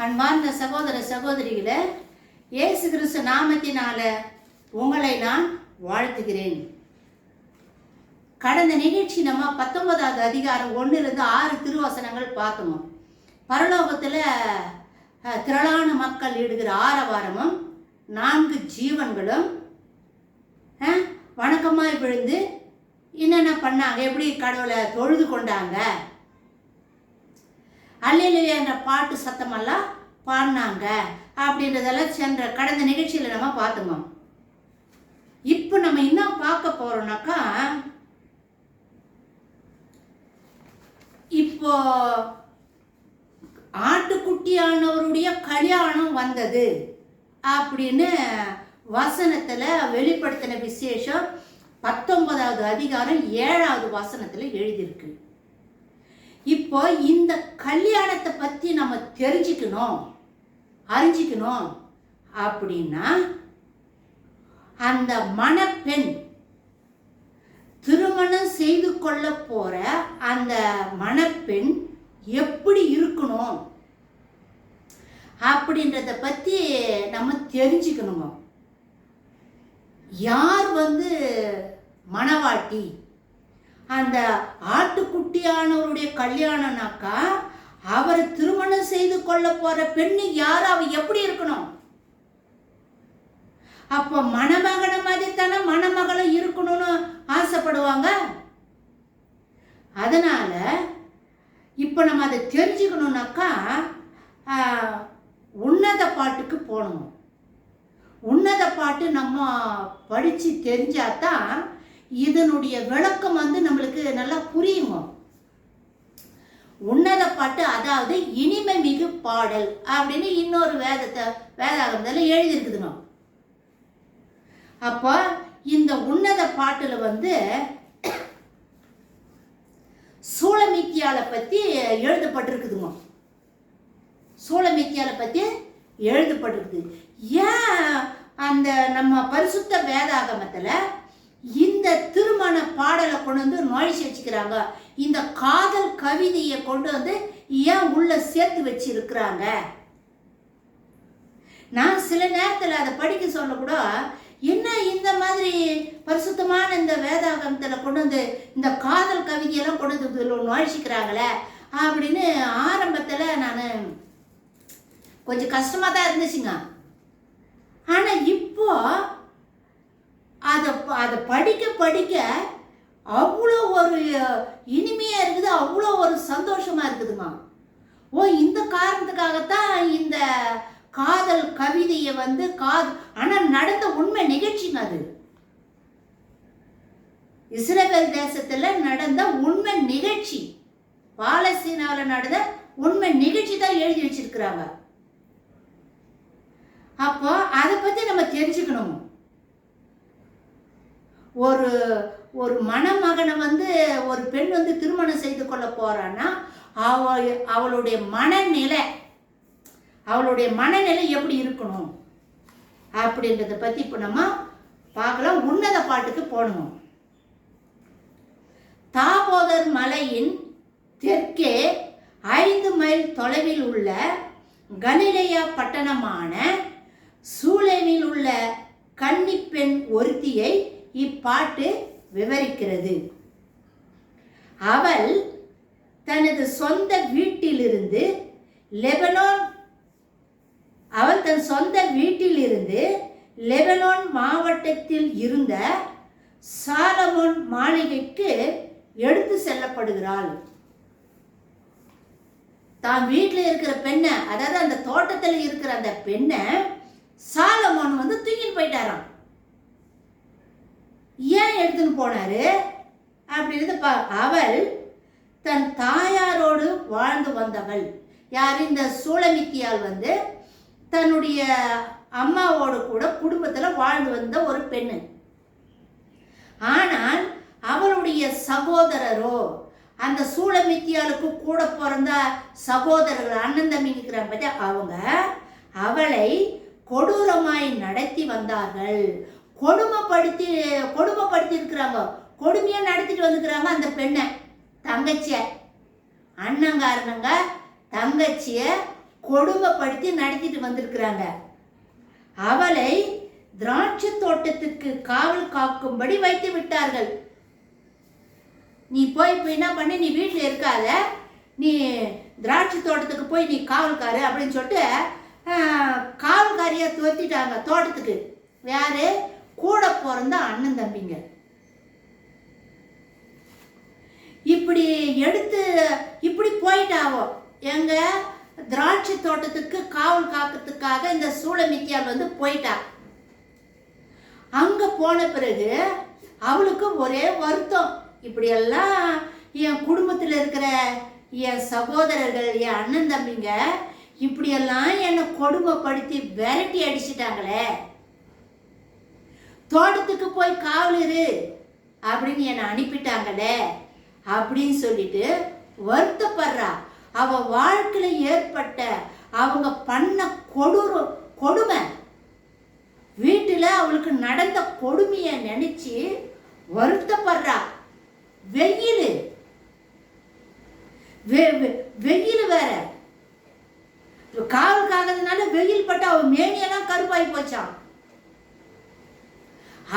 அன்பார்ந்த சகோதர சகோதரிகளே, இயேசு கிறிஸ்து நாமத்தினால உங்களை நான் வாழ்த்துகிறேன். கடந்த நிகழ்ச்சி நம்ம 19வது அதிகாரம் 1-6 திருவசனங்கள் பார்த்தோம். பரலோகத்தில் திரளான மக்கள் இடுகிற ஆரவாரமும் 4 ஜீவன்களும் வணக்கமாய் விழுந்து என்னென்ன பண்ணாங்க, எப்படி கடவுளை தொழுது கொண்டாங்க, அல்லேலூயா என்ற பாட்டு சத்தமெல்லாம் பாடினாங்க அப்படின்றதெல்லாம் சென்ற கடந்த நிகழ்ச்சியில் நம்ம பார்த்தோமா. இப்போ நம்ம என்ன பார்க்க போறோம்னாக்கா, இப்போ ஆட்டுக்குட்டியானவருடைய கல்யாணம் வந்தது அப்படின்னு வசனத்துல வெளிப்படுத்தின விசேஷம் 19வது அதிகாரம் 7வது வசனத்துல எழுதியிருக்கு. இப்போ இந்த கல்யாணத்தை பத்தி நம்ம அறிஞ்சிக்கணும் அப்படின்னா, அந்த மணப்பெண் திருமணம் செய்து கொள்ள போற அந்த மணப்பெண் எப்படி இருக்கணும் அப்படின்றத பத்தி நம்ம தெரிஞ்சுக்கணுங்க. யார் மணவாட்டி? அந்த ஆட்டுக்குட்டியானவருடைய கல்யாணம்னாக்கா அவரை திருமணம் செய்து கொள்ள போற பெண்ணு யார், அவ எப்படி இருக்கணும்? அப்போ மணமகனை மாதிரி தானே மணமகளும் இருக்கணும்னு ஆசைப்படுவாங்க. அதனால இப்போ நம்ம அதை தெரிஞ்சுக்கணும்னாக்கா உன்னத பாட்டுக்கு போகணும். உன்னத பாட்டு நம்ம படித்து தெரிஞ்சாதான் இதனுடைய விளக்கம் நம்மளுக்கு நல்லா புரியுங்க. உன்னத பாட்டு அதாவது இனிமை மிகு பாடல் அப்படின்னு இன்னொரு வேதாகமத்தில் எழுதியிருக்குதுங்க. அப்போ இந்த உன்னத பாட்டுல சூலமித்தியால பத்தி எழுதப்பட்டிருக்குதுங்க. சூலமித்தியால பத்தி எழுதப்பட்டிருக்குது. ஏன் அந்த நம்ம பரிசுத்த வேதாகமத்துல இந்த திருமண பாடலை கொண்டு நுழைச்சி வச்சுக்கிறாங்க? இந்த காதல் கவிதையை கொண்டு ஏன் உள்ள சேர்த்து வச்சிருக்கிறாங்க? நான் சில நேரத்தில் அதை படிக்க சொல்ல கூட, என்ன இந்த மாதிரி பரிசுத்தமான இந்த வேதாகமத்தில் கொண்டு இந்த காதல் கவிதையெல்லாம் கொண்டு நுழைச்சிக்கிறாங்களே அப்படின்னு ஆரம்பத்தில் நான் கொஞ்சம் கஷ்டமாக தான் இருந்துச்சுங்க. ஆனால் இப்போ அதை படிக்க அவ்வளோ ஒரு இனிமையாக இருக்குது, அவ்வளோ ஒரு சந்தோஷமாக இருக்குதுமா. இந்த காரணத்துக்காகத்தான் இந்த காதல் கவிதையை ஆனால் நடந்த உண்மை நிகழ்ச்சிங்க. அது இஸ்ரவேல் தேசத்துல நடந்த உண்மை நிகழ்ச்சி, பாலஸ்தீனாவில் நடந்த உண்மை நிகழ்ச்சி தான் எழுதி வச்சிருக்கிறாங்க. அப்போ அதை பத்தி நம்ம தெரிஞ்சுக்கணும். ஒரு மணமகனை ஒரு பெண் திருமணம் செய்து கொள்ள போறான்னா அவளுடைய மனநிலை எப்படி இருக்கணும் அப்படின்றத பத்தி இப்ப நம்ம பார்க்கலாம். உன்னத பாட்டுக்கு போகணும். தாபோதர் மலையின் தெற்கே 5 மைல் தொலைவில் உள்ள கலிலேயா பட்டணமான சூலேமில் உள்ள கன்னிப்பெண் ஒருத்தியை இப்பாட்டு விவரிக்கிறது. அவள் தனது சொந்த வீட்டிலிருந்து லெபனோன் மாவட்டத்தில் இருந்த சாலமோன் மாளிகைக்கு எடுத்து செல்லப்படுகிறாள். தான் வீட்டில் இருக்கிற பெண்ணை, அதாவது அந்த தோட்டத்தில் இருக்கிற அந்த பெண்ணை சாலமோன் தூக்கிட்டு போயிட்டாராம். ஏன் எடுத்துன்னு போனாரு அப்படின்னு அவள் தன் தாயாரோடு வாழ்ந்து வந்தவள். யார்? இந்த சூலமித்தியால் தன்னுடைய அம்மாவோடு கூட குடும்பத்தில் வாழ்ந்து வந்த ஒரு பெண்ணு. ஆனால் அவளுடைய சகோதரரோ, அந்த சூலமித்தியாளுக்கு கூட பிறந்த சகோதரர்கள், அண்ணன் தம்பி இருக்கிறாங்க பற்றி, அவங்க அவளை கொடூரமாய் நடத்தி வந்தார்கள். கொடுமைப்படுத்தி இருக்கிறாங்க. கொடுமையா நடத்திட்டு வந்துக்கிறாங்க அந்த பெண்ணை, தங்கச்சிய. அண்ணங்காரனுங்க தங்கச்சிய கொடுமைப்படுத்தி நடத்திட்டு வந்திருக்கிறாங்க. அவளை திராட்சை தோட்டத்துக்கு காவல் காக்கும்படி வைத்து விட்டார்கள். நீ போய் இப்போ என்ன பண்ணி, நீ வீட்டில் இருக்காத, நீ திராட்சை தோட்டத்துக்கு போய் நீ காவல்காரு அப்படின்னு சொல்லிட்டு காவல்காரியை துரத்திட்டாங்க தோட்டத்துக்கு. யாரு? கூட பிறந்த அண்ணன் தம்பிங்க. இப்படி எடுத்து இப்படி போயிட்டாவோ. எங்க திராட்சை தோட்டத்துக்கு காவல் காக்கிறதுக்காக இந்த சூளமித்தியால் வந்து போயிட்டா. அங்க போன பிறகு அவளுக்கு ஒரே வருத்தம். இப்படியெல்லாம் என் குடும்பத்தில் இருக்கிற என் சகோதரர்கள், என் அண்ணன் தம்பிங்க இப்படியெல்லாம் என்னை கொடுமைப்படுத்தி விரட்டி அடிச்சிட்டாங்களே, தோட்டத்துக்கு போய் காவலரு அப்படின்னு என்னை அனுப்பிட்டாங்களே அப்படின்னு சொல்லிட்டு வருத்தப்படுறா. அவ வாழ்க்கையில ஏற்பட்ட அவங்க பண்ண கொடுமை, வீட்டுல அவளுக்கு நடந்த கொடுமையை நினைச்சு வருத்தப்படுறா. வெயில் வேற, காவல் காக்கிறதுனால வெயில் பட்டு அவ மேனியெல்லாம் கருப்பாய் போச்சான்.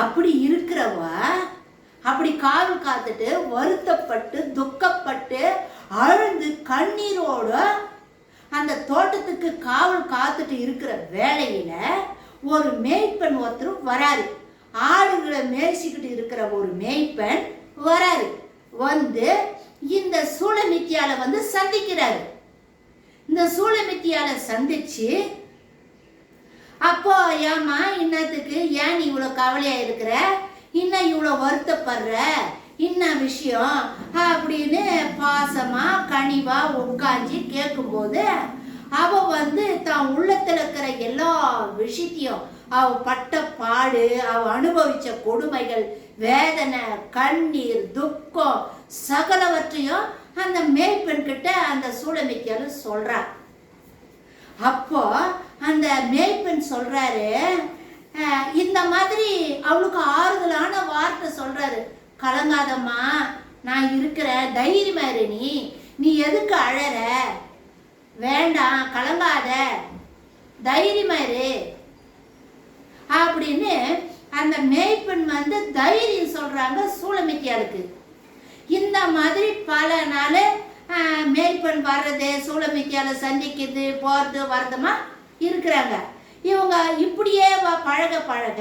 அப்படி இருக்கிறவ அப்படி காவல் காத்துட்டு வருத்தப்பட்டு துக்கப்பட்டு அழுந்து கண்ணீரோட அந்த தோட்டத்துக்கு காவல் காத்துட்டு இருக்கிற வேளையில ஒரு மேய்ப்பன் ஒருத்தர் வராரு. ஆடுகளை மேய்ச்சிக்கிட்டு இருக்கிற ஒரு மேய்ப்பன் வராரு. வந்து இந்த சூளமித்தியால வந்து சந்திக்கிறாரு. இந்த சூளமித்தியால சந்திச்சு, அப்போ ஏமா இன்னத்துக்கு ஏன் நீ இவ்வளோ கவலையா இருக்கிற, இன்னும் இவ்வளோ வருத்தப்படுற, என்ன விஷயம் அப்படின்னு பாசமா கனிவா உட்காந்து கேட்கும்போது அவ வந்து தான் உள்ளத்துல இருக்கிற எல்லா விஷயத்தையும், அவ பட்ட பாடு, அவ அனுபவிச்ச கொடுமைகள், வேதனை, கண்ணீர், துக்கம் சகலவற்றையும் அந்த மேய்ப்பெண் கிட்ட அந்த சூளமித்தியால சொல்றா. அப்போ அந்த மேய்ப்பெண் சொல்றாரு, இந்த மாதிரி அவளுக்கு ஆறுதலான வார்த்தை சொல்றாரு. கலங்காதம்மா, நான் இருக்கிற, தைரியமா இரு, நீ எதுக்கு அழற, வேண்டாம், கலங்காத, தைரியமா இரு அப்படின்னு அந்த மேய்ப்பெண் வந்து தைரியம் சொல்றாங்க சூளமித்தியாளுக்கு. இந்த மாதிரி பல நாள் மேய்ப்பெண் வர்றது, சூளமித்தியால சந்திக்கிறது, போறது வரதுமா இருக்கிறாங்க. இவங்க இப்படியே பழக பழக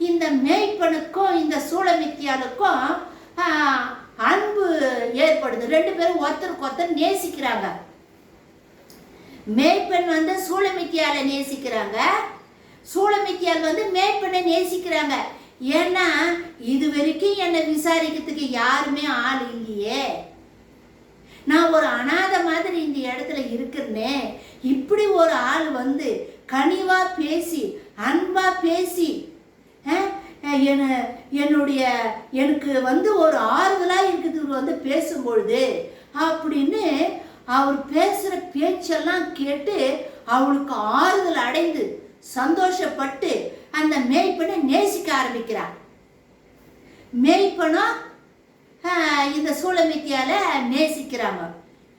இந்த மேய்ப்பனுக்கும் இந்த சூளமித்தியாளுக்கும் அன்பு ஏற்படுது. ரெண்டு பேரும் ஒருத்தருக்கு ஒருத்தர் நேசிக்கிறாங்க. மேய்ப்பெண் வந்து சூளமித்தியால நேசிக்கிறாங்க, சூளமித்தியால் வந்து மேய்ப்பெண்ணை நேசிக்கிறாங்க. ஏன்னா இது வரைக்கும் என்னை விசாரிக்கிறதுக்கு யாருமே ஆள் இல்லையே, நான் ஒரு அனாத மாதிரி இந்த இடத்துல இருக்கிறேனே, இப்படி ஒரு ஆள் வந்து கனிவா பேசி அன்பா பேசி எனக்கு வந்து ஒரு ஆறுதலா இருக்குது வந்து பேசும்பொழுது அப்படின்னு அவர் பேசுற பேச்செல்லாம் கேட்டு அவளுக்கு ஆறுதல் அடைந்து சந்தோஷப்பட்டு அந்த மேய்ப்பனை நேசிக்க ஆரம்பிக்கிறார். மேய்ப்பனும் இந்த சூளமித்தியால நேசிக்கிறாங்க.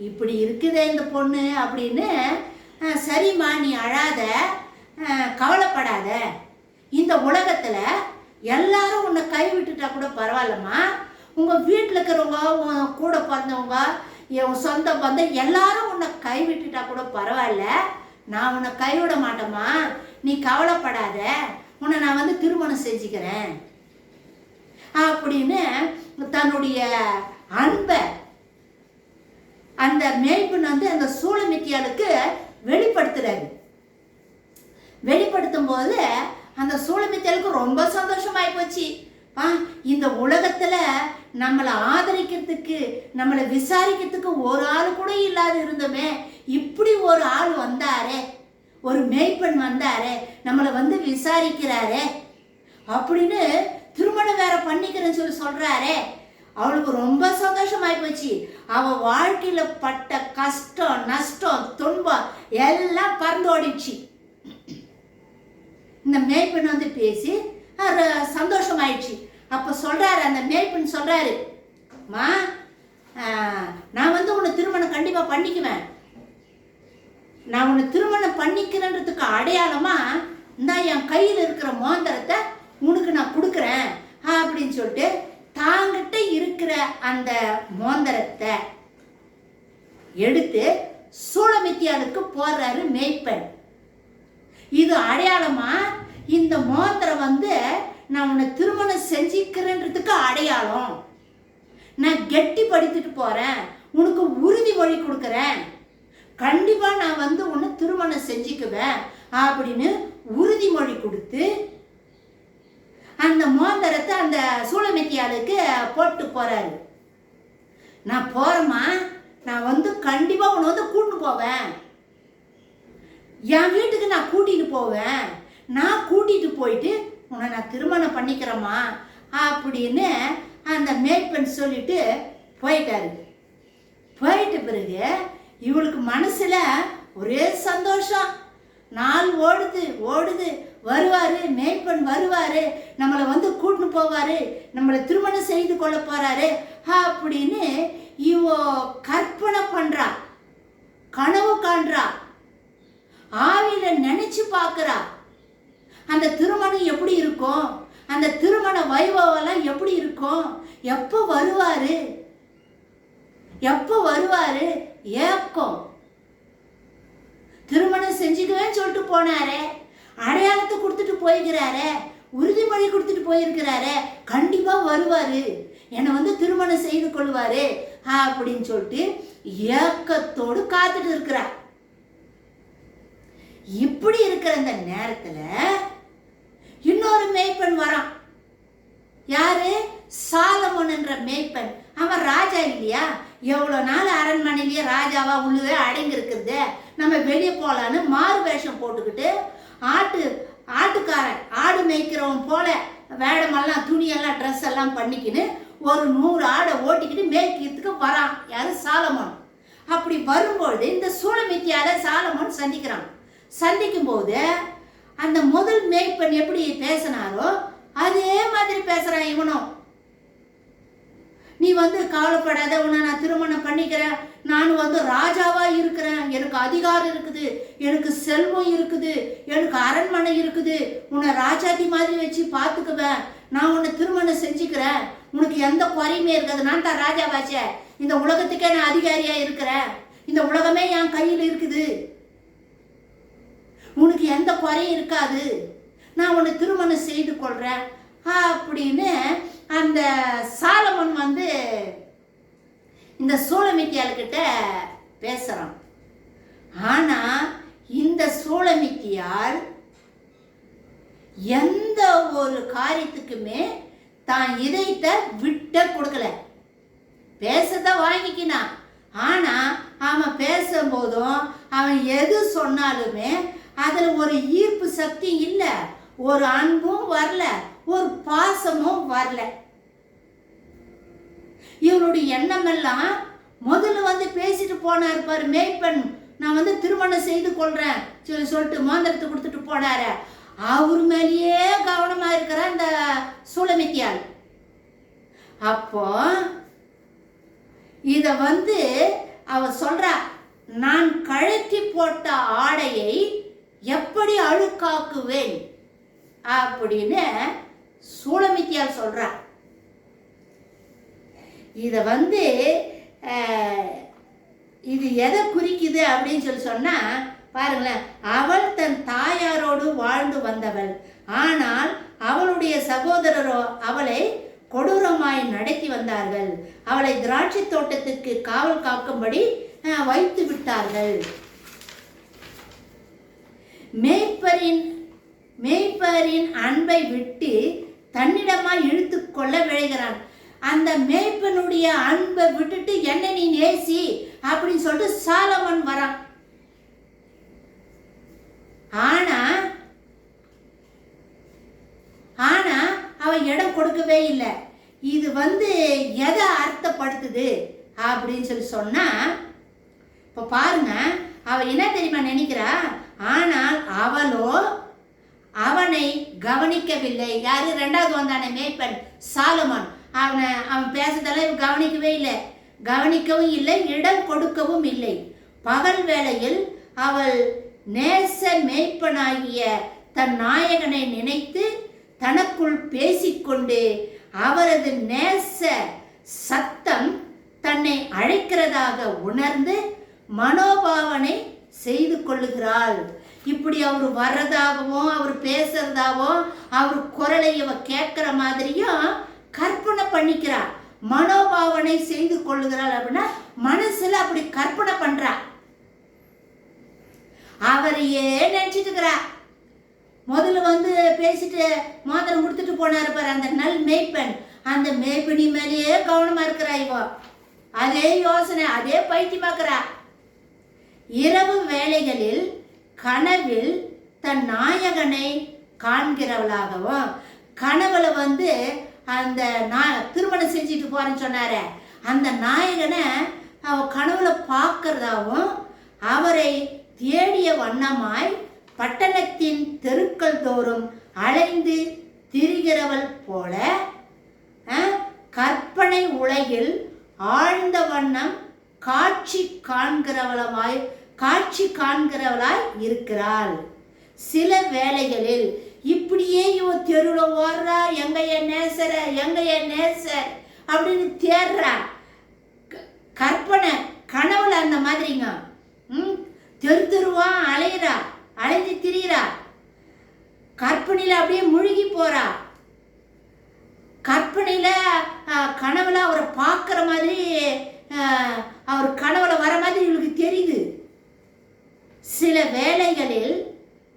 இப்படி இருக்குதே இந்த பொண்ணு அப்படின்னு, சரிம்மா நீ அழாத, கவலைப்படாத, இந்த உலகத்துல எல்லாரும் உன்னை கைவிட்டுட்டா கூட பரவாயில்லம்மா, உங்க வீட்டில் இருக்கிறவங்க, உன் கூட பிறந்தவங்க, என் சொந்த பந்தம் எல்லாரும் உன்னை கைவிட்டுட்டா கூட பரவாயில்ல, நான் உன்னை கைவிட மாட்டேம்மா, நீ கவலைப்படாத, உன்னை நான் வந்து திருமணம் செஞ்சுக்கிறேன் அப்படின்னு தன்னுடைய அன்பை அந்த மேய்ப்பன் வந்து அந்த சூளமித்தியாளுக்கு வெளிப்படுத்துறாரு. வெளிப்படுத்தும் போது அந்த சூளமித்தியாளுக்கு ரொம்ப சந்தோஷமாயி போச்சு. இந்த உலகத்துல நம்மளை ஆதரிக்கிறதுக்கு, நம்மளை விசாரிக்கிறதுக்கு ஒரு ஆள் கூட இல்லாத இருந்தோமே, இப்படி ஒரு ஆள் வந்தாரே, ஒரு மேய்ப்பன் வந்தாரே, நம்மளை வந்து விசாரிக்கிறாரே அப்படின்னு திருமணம் வேற பண்ணிக்கிறேன்னு சொல்லி சொல்றாரே, அவளுக்கு ரொம்ப சந்தோஷமாயி போச்சு. அவ வாழ்க்கையில பட்ட கஷ்டம், நஷ்டம், துன்பம் எல்லாம் பறந்து ஓடிடுச்சு. இந்த மேய்ப்பெண் வந்து பேசி சந்தோஷமாயிடுச்சு. அப்ப சொல்றாரு, அந்த மேய்ப்பெண் சொல்றாரு, நான் வந்து உன்னை திருமணம் கண்டிப்பா பண்ணிக்குவேன், நான் உன்னை திருமணம் பண்ணிக்கிறேன்றதுக்கு அடையாளமா இந்த என் கையில் இருக்கிற மோதிரத்தை உனக்கு நான் கொடுக்குறேன் அப்படின்னு சொல்லிட்டு தாங்கிட்ட இருக்கிற அந்த மோதிரத்தை எடுத்து சூலமித்தியாளுக்கு போடுறாரு மேய்ப்பன். இது அடையாளமா இந்த மோதிரம் நான் உன்னை திருமணம் செஞ்சுக்கிறேன்றதுக்கு அடையாளம். நான் கெட்டி படித்துட்டு போறேன், உனக்கு உறுதிமொழி கொடுக்குறேன், கண்டிப்பா நான் உன்னை திருமணம் செஞ்சுக்குவேன் அப்படின்னு உறுதிமொழி கொடுத்து அந்த மோதிரத்தை அந்த சூலமித்தியாளுக்கு போட்டு போறாரு. நான் போறேம்மா, நான் கண்டிப்பா உன்னை கூட்டிட்டு போவேன், என் வீட்டுக்கு நான் கூட்டிட்டு போவேன், நான் கூட்டிட்டு போயிட்டு உன்னை நான் திருமணம் பண்ணிக்கிறேம்மா அப்படின்னு அந்த மேய்ப்பன் சொல்லிட்டு போயிட்டாரு. போயிட்ட பிறகு இவளுக்கு மனசுல ஒரே சந்தோஷம். நாள் ஓடுது ஓடுது, வருவாரு மேய்ப்பன் வருவாரு, நம்மளை கூட்டின்னு போவாரு, நம்மளை திருமணம் செய்து கொள்ள போறாரு அப்படின்னு இவ கற்பனை பண்றா, கனவு காண்றா, ஆவியில நினைச்சு பார்க்கறா. அந்த திருமணம் எப்படி இருக்கும், அந்த திருமண வைபவம் எப்படி இருக்கும், எப்போ வருவாரு எப்போ வருவாரு, ஏக்கம். திருமணம் செஞ்சுக்குவேன்னு சொல்லிட்டு போனாரே, அடையாளத்தை கொடுத்துட்டு போயிருக்கிறாரே, உறுதிமொழி கொடுத்துட்டு போயிருக்கிறாரே, கண்டிப்பா வருவாரு, என்னை திருமணம் செய்து கொள்வாரு அப்படின்னு சொல்லிட்டு ஏக்கத்தோடு காத்துட்டு இருக்கிறார். இப்படி இருக்கிற இந்த நேரத்துல இன்னொரு மேய்ப்பன் வரான். யாரு? சாலமோன் என்ற மேய்ப்பன். அவன் ராஜா இல்லையா, எவ்வளவு நாள் அரண்மனையிலேயே ராஜாவா உள்ளவே அடங்கி இருக்கிறது, நம்ம வெளியே போலான்னு மாறு வேஷம் போட்டுக்கிட்டு ஆட்டுக்காரன் ஆடு மேய்க்கிறவன் போல வேடமெல்லாம் துணியெல்லாம் ட்ரெஸ் எல்லாம் பண்ணிக்கின்னு ஒரு 100 ஆடை ஓட்டிக்கிட்டு மேய்க்கிறதுக்கு வரான். யாரு? சாலமோன். அப்படி வரும்போது இந்த சூலமித்தியால சாலமோன் சந்திக்கிறான். சந்திக்கும் போது அந்த முதல் மேய்ப்பன் எப்படி பேசினாரோ அதே மாதிரி பேசுறான் இவனும். நீ கவலைப்படாத, உன்னை நான் திருமணம் பண்ணிக்கிறேன், நான் ராஜாவா இருக்கிறேன், எனக்கு அதிகாரம் இருக்குது, எனக்கு செல்வம் இருக்குது, எனக்கு அரண்மனை இருக்குது, உன்னை ராஜாதி மாதிரி வச்சு பார்த்துக்குவேன், நான் உன்னை திருமணம் செஞ்சுக்கிறேன், உனக்கு எந்த குறையுமே இருக்காது, நான் தான் ராஜாவாச்சே, இந்த உலகத்துக்கே நான் அதிகாரியா இருக்கிறேன், இந்த உலகமே என் கையில் இருக்குது, உனக்கு எந்த குறையும் இருக்காது, நான் உன்னை திருமணம் செய்து கொள்றேன் அப்படின்னு அந்த சாலமோன் இந்த சூலமித்தியாள்கிட்ட பேசுறான். ஆனா இந்த சூலமித்தியால் எந்த ஒரு காரியத்துக்குமே தான் இதயத்தை விட்ட கொடுக்கல. பேசதான் வாங்கிக்கினான். ஆனா அவன் பேசும்போதும் அவன் எது சொன்னாலுமே அதுல ஒரு ஈர்ப்பு சக்தி இல்ல, ஒரு அன்பும் வரல, ஒரு பாசமும் வரல. இவருடைய எண்ணம் எல்லாம் முதல்ல பேசிட்டு போனார் பாரு மேய்ப்பன், நான் திருமணம் செய்து கொள்றேன் சொல்லிட்டு மோதிரத்தை கொடுத்துட்டு போனாரு, அவர் மேலேயே கவனமா இருக்கிற அந்த சூலமித்தியாள். அப்போ இத அவ சொல்றா, நான் கழட்டி போட்ட ஆடையை எப்படி அழுக்காக்குவேன் அப்படின்னு சூலமித்தியால் சொல்றா. இத இது எதை குறிக்குது அப்படின்னு சொன்னா பாருங்களேன், அவள் தன் தாயாரோடு வாழ்ந்து வந்தவள், ஆனால் அவளுடைய சகோதரரோ அவளை கொடூரமாய் நடத்தி வந்தார்கள், அவளை திராட்சை தோட்டத்துக்கு காவல் காக்கும்படி வைத்து விட்டார்கள். மேய்ப்பரின் அன்பை விட்டு தன்னிடமா இழுத்து கொள்ள விளைகிறான். அந்த மேய்ப்பனுடைய அன்பை விட்டுட்டு என்ன நீ நேசி அப்படின்னு சொல்லிட்டு சாலமோன் வரான். ஆனா அவன் இடம் கொடுக்கவே இல்லை. இது எதை அர்த்தப்படுத்துது அப்படின்னு சொன்னா, இப்ப பாருங்க, அவ என்ன தெரியுமா நினைக்கிறா, ஆனால் அவளோ அவனை கவனிக்கவில்லை. யாரு? 2வது வந்தானே மேய்ப்பன் சாலமோன். அவன் பேசுறதெல்லாம் கவனிக்கவே இல்லை, கவனிக்கவும் இல்லை, இடம் கொடுக்கவும் இல்லை. பகல் வேளையில் அவள் நேச மேய்ப்பனாகிய தன் நாயகனை நினைத்து தனக்குள் பேசிக்கொண்டு அவரது நேச சத்தம் தன்னை அழைக்கிறதாக உணர்ந்து மனோபாவனை செய்து கொள்ளுகிறாள். இப்படி அவர் வர்றதாகவும் அவர் பேசுறதாகவும் அவர் குரலை இவ கேட்கிற மாதிரியும் கற்பனை பண்ணிக்கிறாள். மனோபாவனை செய்து கொள்ளுகிறாள் அப்படின்னா மனசுல அப்படி கற்பனை பண்றா. அவரையே நினைச்சிட்டு இருக்கிறா. முதல்ல பேசிட்டு மோதிரம் கொடுத்துட்டு போனாரு பாரு அந்த நல் மேய்ப்பன். அந்த மேய்ப்பனி மேலேயே கவனமா இருக்கிறா. இவோ அதே யோசனை, அதே பைத்தியமாக்குறா. இரவு வேளைகளில் கனவில் தன் நாயகனை காண்கிறவளாகவும், கனவுல அந்த திருமணம் செஞ்சுட்டு போறேன்னு சொன்னார அந்த நாயகனை அவ கனவுல பார்க்கறதாகவும், அவரை தேடிய வண்ணமாய் பட்டணத்தின் தெருக்கள் தோறும் அலைந்து திரிகிறவள் போல கற்பனை உலகில் ஆழ்ந்த வண்ணம் காட்சி காண்கிறவளாய் இருக்கிறாள். சில வேளைகளில் இப்படியே இவ தெருவில் ஓடுறா, எங்க என் நேசர் அப்படின்னு தேடுறா. கற்பனை கனவுல அந்த மாதிரிங்க தெருவா அலையிறா, அலைஞ்சு திரியிறா. கற்பனையில அப்படியே முழுகி போறா. கற்பனையில கனவுல அவரை பார்க்குற மாதிரி, அவர் கனவுல வர மாதிரி இவளுக்கு தெரியுது. சில வேளைகளில்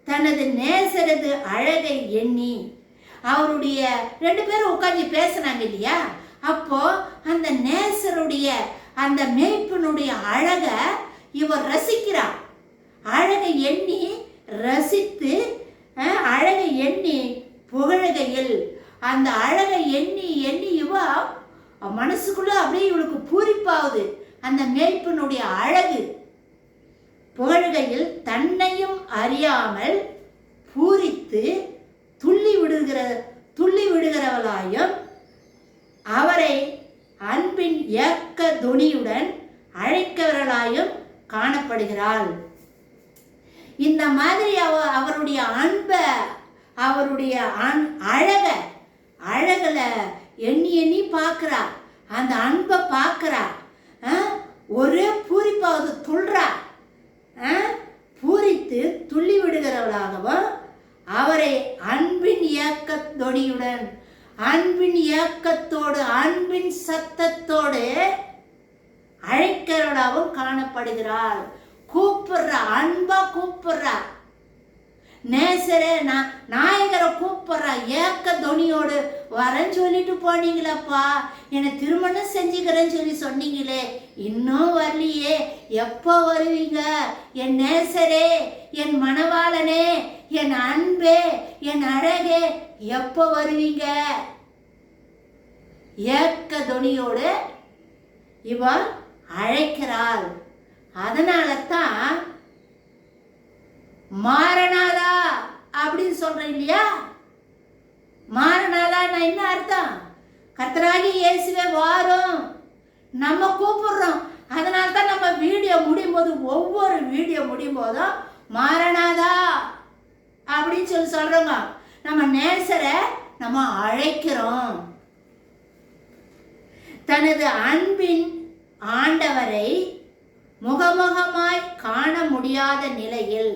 தனது நேசரது அழகை எண்ணி அவருடைய 2 பேரும் உட்காந்து பேசினாங்க இல்லையா, அப்போ அந்த நேசருடைய அந்த மேய்ப்பனுடைய அழக இவர் ரசிக்கிறார். அழகை எண்ணி ரசித்து அழகை எண்ணி புகழுகையில் அந்த அழகை எண்ணி எண்ணி இவ மனசுக்குள்ள அப்படியே இவளுக்கு பூரிப்பாகுது. அந்த மேய்ப்பனுடைய அழகு புகழுகையில் தன்னையும் அறியாமல் பூரித்து துள்ளி விடுகிறவளாயும் அவரை அன்பின் ஏக்க துணியுடன் அழைக்கிறவர்களாயும் காணப்படுகிறாள். இந்த மாதிரி அவருடைய அன்பை, அவருடைய அழகுல எண்ணி எண்ணி பார்க்கிறா. அந்த அன்பை பார்க்கிறா. ஒரே பூரிப்பாவது துள்றா. பூரித்து துள்ளி விடுகிறவளாகவும் அவரை அன்பின் ஏக்கத்தொடியுடன், அன்பின் ஏக்கத்தோடு, அன்பின் சத்தத்தோடு அழைக்கிறவளாகவும் காணப்படுகிறாள். கூப்பிடுறா, அன்பா கூப்பிடுறா. நேசரே நாயகரை கூப்பிடுறா. ஏக்க துணியோடு வரேன்னு சொல்லிட்டு போனீங்களப்பா, என்னை திருமணம் செஞ்சுக்கிறேன்னு சொல்லி சொன்னீங்களே, இன்னும் வரலையே, எப்போ வருவீங்க என் நேசரே, என் மணவாளனே, என் அன்பே, என் அழகே, எப்போ வருவீங்க? ஏக்க துணியோடு இவள் அழைக்கிறாள். அதனால தான் மாரநாதா அப்படின்னு சொல்றேன் இல்லையா. மாரநாதா என்ன அர்த்தம்? கர்த்தராகி இயேசுவே வாரும், நம்ம கூப்பிடுறோம். அதனால தான் நம்ம வீடியோ முடியும் போது, ஒவ்வொரு வீடியோ முடியும் போதும் மாரநாதா அப்படின்னு சொல்லி சொல்றோங்க. நம்ம நேசரை நம்ம அழைக்கிறோம். தனது அன்பின் ஆண்டவரை முகமுகமாய் காண முடியாத நிலையில்,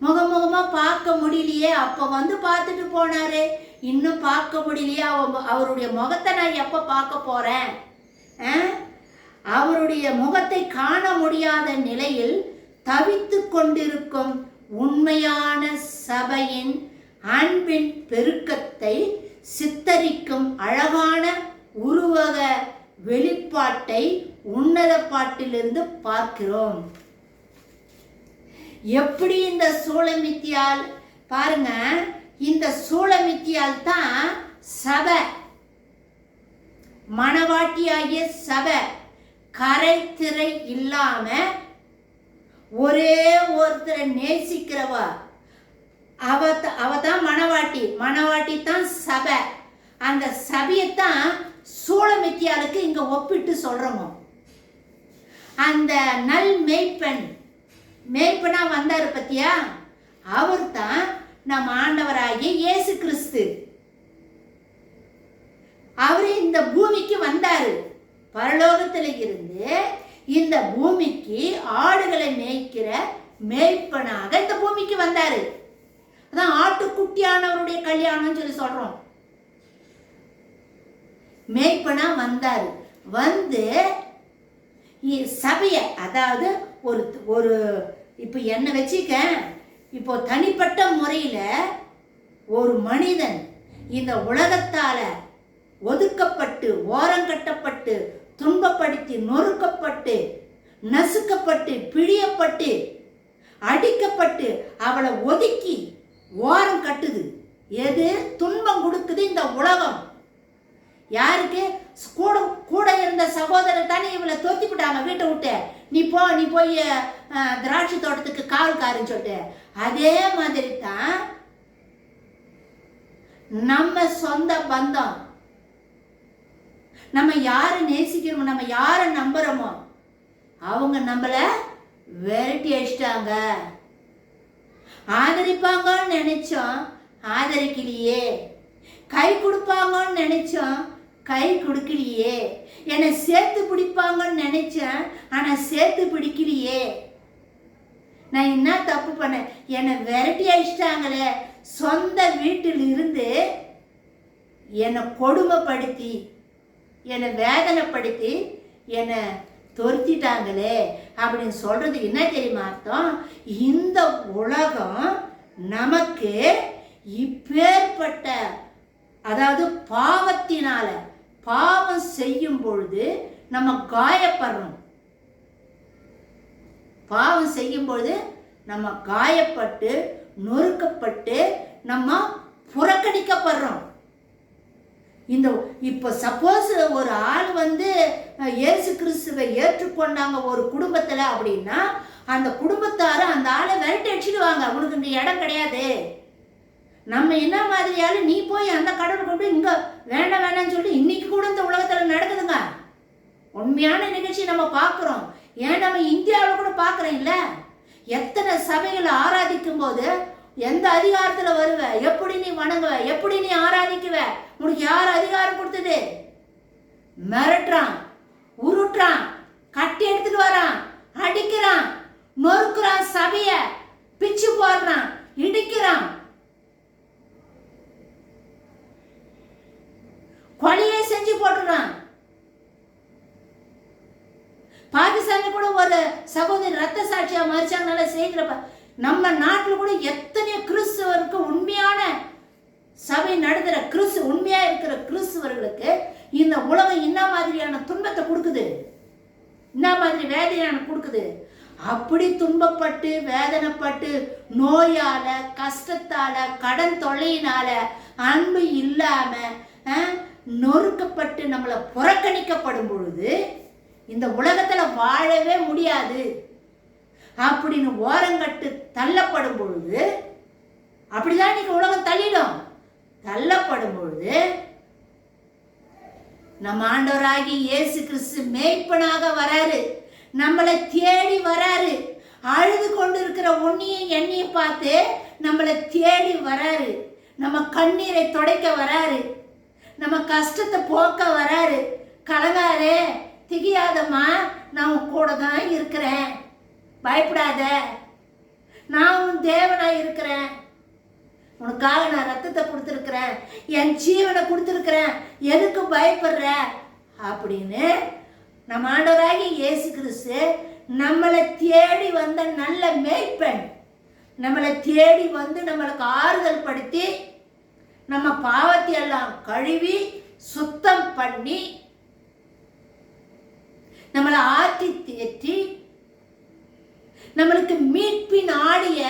முகமுகமா பார்க்க முடியலையே, அப்ப பார்த்துட்டு போனாரு, இன்னும் பார்க்க முடியலையே, அவருடைய முகத்தை நான் எப்ப பார்க்க போறேன்? அவருடைய முகத்தை காண முடியாத நிலையில் தவித்து கொண்டிருக்கும் உண்மையான சபையின் அன்பின் பெருக்கத்தை சித்தரிக்கும் அழகான உருவக வெளிப்பாட்டை உன்னத பாட்டிலிருந்து பார்க்கிறோம். எப்படி இந்த சூளமித்தியால் பாருங்க, இந்த சூளமித்தியால் தான் சபை, மணவாட்டியாகிய சபை கரை திரை இல்லாம ஒரே ஒருத்தரை நேசிக்கிறவ, அவ தான் மணவாட்டி, மணவாட்டி தான் சபை. அந்த சபையைத்தான் சூளமித்தியாளுக்கு இங்க ஒப்பிட்டு சொல்றோம். அந்த நல் மேய்ப்பன் மேய்ப்பனா வந்தாரு பத்தியா, அவர் தான் நம் ஆண்டவராகிய இயேசு கிறிஸ்து. அவரு இந்த பூமிக்கு வந்தாரு. பரலோகத்தில் இருந்து இந்த பூமிக்கு ஆடுகளை மேய்க்கிற மேய்ப்பனாக இந்த பூமிக்கு வந்தாரு. அதான் ஆட்டுக்குட்டியானவருடைய கல்யாணம் சொல்லி சொல்றோம். மேய்ப்பனா வந்தாரு. வந்து சபைய, அதாவது ஒரு ஒரு இப்போ என்ன வச்சுக்க, இப்போ தனிப்பட்ட முறையில் ஒரு மனிதன் இந்த உலகத்தால ஒதுக்கப்பட்டு, ஓரங்கட்டப்பட்டு, துன்பப்படுத்தி, நொறுக்கப்பட்டு, நசுக்கப்பட்டு, பிழியப்பட்டு, அடிக்கப்பட்டு, அவளை ஒதுக்கி ஓரம் கட்டுது. எது? துன்பம் கொடுக்குது இந்த உலகம். யாருக்கு? கூட கூட இருந்த சகோதரர் தானே இவளை தோத்திவிட்டாங்க வீட்டை விட்டு. நீ போய் திராட்சை தோட்டத்துக்கு காவல்காரன்னு சொல்லிட்டு. அதே மாதிரி தான் நம்ம சொந்த பந்தம், நம்ம யாரை நேசிக்கிறோமோ, நம்ம யாரை நம்புறோமோ, அவங்க நம்மள விரட்டி அடிச்சிட்டாங்க. ஆதரிப்பாங்கன்னு நினைச்சோம், ஆதரிக்கலையே. கை கொடுப்பாங்கன்னு நினைச்சோம், கை கொடுக்கலையே. என்னை சேர்த்து பிடிப்பாங்கன்னு நினைச்சேன், ஆனா சேர்த்து பிடிக்கலையே. நான் என்ன தப்பு பண்ணேன்? என்னை விரட்டி அடிச்சிட்டாங்களே. சொந்த வீட்டில் இருந்து என்னை கொடுமைப்படுத்தி, என்னை வேதனைப்படுத்தி, என்னை துரத்திட்டாங்களே அப்படின்னு சொல்றதுக்கு என்ன தெரியுமா அர்த்தம்? இந்த உலகம் நமக்கு இப்பேற்பட்ட, அதாவது பாவத்தினால, பாவம் செய்யும் பொழுது நம்ம காயப்படுறோம். பாவம் செய்யும் பொழுது நம்ம காயப்பட்டு, நொறுக்கப்பட்டு, நம்ம புறக்கணிக்கப்படுறோம். இந்த இப்போ சப்போஸ் ஒரு ஆள் வந்து இயேசு கிறிஸ்துவை ஏற்றுக்கொண்டாங்க ஒரு குடும்பத்தில் அப்படின்னா, அந்த குடும்பத்தார அந்த ஆளை விரட்டி அடிச்சிடுவாங்க. உனக்கு இந்த இடம் கிடையாது. நம்ம என்ன மாதிரியாலும் நீ போய் அந்த கடவுள் கொண்டு இங்கே வேண்டாம் வேண்டாம்னு சொல்லிட்டு இன்னைக்கு கூட இந்த உலகத்தில் நடக்குதுங்க. உண்மையான நிகழ்ச்சி நம்ம பார்க்குறோம். ஏன் நம்ம இந்தியாவில் கூட பார்க்குறோம் இல்லை? எத்தனை சபைகளை ஆராதிக்கும் போது எந்த அதிகாரத்தில் வருவ, எப்படி நீ வணங்குவ, எப்படி நீ ஆராதிக்குவ, உனக்கு யார் அதிகாரம் கொடுத்தது? மிரட்டுறான், உருட்டுறான், கட்டி எடுத்துட்டு வரான், அடிக்கிறான், நொறுக்குறான், சபைய பிச்சு போடுறான், இடிக்கிறான், கொலையை செஞ்சு போட்டுறான். பாகிஸ்தான்ல கூட ஒரு சகோதரி ரத்த சாட்சியா மறிச்சாங்கனால செய்கிறப்ப, நம்ம நாட்டில் கூட எத்தனையோ கிறிஸ்துவருக்கு, உண்மையான சபை நடத்துகிற உண்மையா இருக்கிற கிறிஸ்துவர்களுக்கு இந்த உலகம் என்ன மாதிரியான துன்பத்தை கொடுக்குது, என்ன மாதிரி வேதனையான கொடுக்குது. அப்படி துன்பப்பட்டு, வேதனைப்பட்டு, நோயால, கஷ்டத்தால, கடன் தொல்லையினால, அன்பு இல்லாம நொறுக்கப்பட்டு நம்மளை புறக்கணிக்கப்படும் பொழுது இந்த உலகத்துல வாழவே முடியாது அப்படின்னு ஓரங்கட்டு தள்ளப்படும் பொழுது, அப்படிதான் இன்னைக்கு உலகம் தள்ளிடும். தள்ளப்படும் பொழுது நம்ம ஆண்டவராகி இயேசு கிறிஸ்து மேய்ப்பனாக வராரு, நம்மளை தேடி வராரு. அழுது கொண்டு இருக்கிற உன்னையும் என்னையும் பார்த்து நம்மளை தேடி வராரு. நம்ம கண்ணீரை துடைக்க வராரு, நம்ம கஷ்டத்தை போக்க வராரு. கலங்காதே, திகியாதம்மா, நான் உன் கூட தான் இருக்கிறேன், பயப்படாத, நான் உன் தேவனாய் இருக்கிறேன், உனக்காக நான் ரத்தத்தை கொடுத்துருக்கிறேன், என் ஜீவனை கொடுத்துருக்கிறேன், எதுக்கு பயப்படுற அப்படின்னு நம்ம ஆண்டவராகிய இயேசு கிறிஸ்து நம்மளை தேடி வந்த நல்ல மேய்ப்பன். நம்மளை தேடி வந்து நம்மளுக்கு ஆறுதல் படுத்தி, நம்ம பாவத்தை எல்லாம் கழுவி சுத்தம் பண்ணி, நம்மளை ஆற்றி தேற்றி, நம்மளுக்கு மீட்பின் ஆடிய